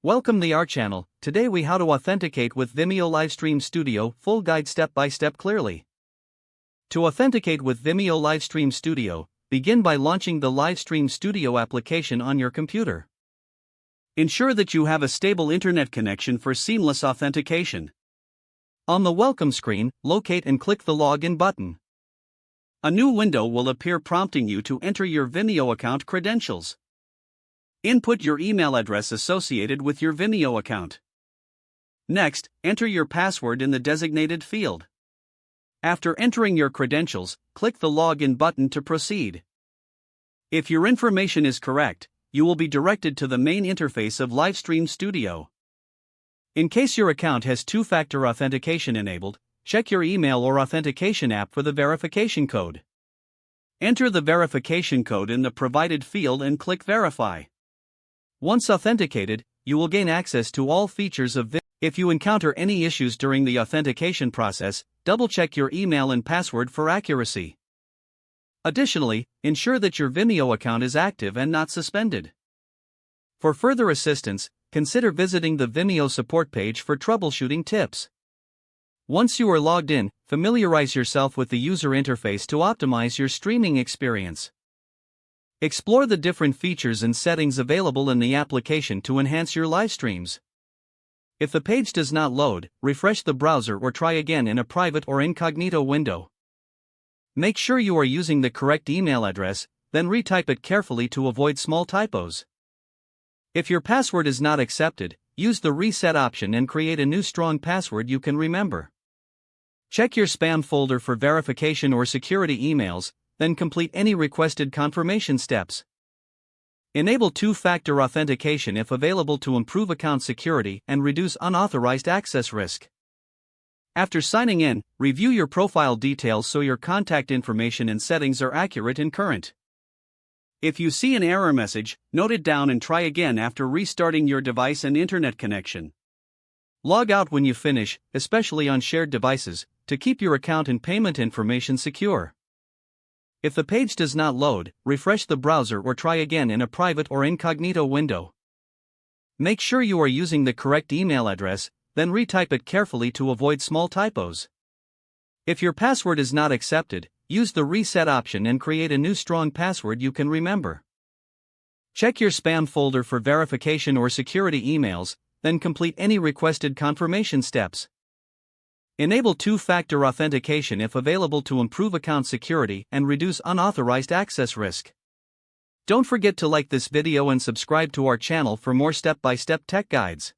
Welcome to our channel. Today we how to authenticate with Vimeo Livestream Studio, full guide step by step clearly. To authenticate with Vimeo Livestream Studio, begin by launching the Livestream Studio application on your computer. Ensure that you have a stable internet connection for seamless authentication. On the welcome screen, locate and click the login button. A new window will appear prompting you to enter your Vimeo account credentials. Input your email address associated with your Vimeo account. Next, enter your password in the designated field. After entering your credentials, click the login button to proceed. If your information is correct, you will be directed to the main interface of Livestream Studio. In case your account has two-factor authentication enabled, check your email or authentication app for the verification code. Enter the verification code in the provided field and click Verify. Once authenticated, you will gain access to all features of Vimeo. If you encounter any issues during the authentication process, double-check your email and password for accuracy. Additionally, ensure that your Vimeo account is active and not suspended. For further assistance, consider visiting the Vimeo support page for troubleshooting tips. Once you are logged in, familiarize yourself with the user interface to optimize your streaming experience. Explore the different features and settings available in the application to enhance your live streams. If the page does not load, refresh the browser or try again in a private or incognito window. Make sure you are using the correct email address, then retype it carefully to avoid small typos. If your password is not accepted, use the reset option and create a new strong password you can remember. Check your spam folder for verification or security emails, then complete any requested confirmation steps. Enable two-factor authentication if available to improve account security and reduce unauthorized access risk. After signing in, review your profile details so your contact information and settings are accurate and current. If you see an error message, note it down and try again after restarting your device and internet connection. Log out when you finish, especially on shared devices, to keep your account and payment information secure. If the page does not load, refresh the browser or try again in a private or incognito window. Make sure you are using the correct email address, then retype it carefully to avoid small typos. If your password is not accepted, use the reset option and create a new strong password you can remember. Check your spam folder for verification or security emails, then complete any requested confirmation steps. Enable two-factor authentication if available to improve account security and reduce unauthorized access risk. Don't forget to like this video and subscribe to our channel for more step-by-step tech guides.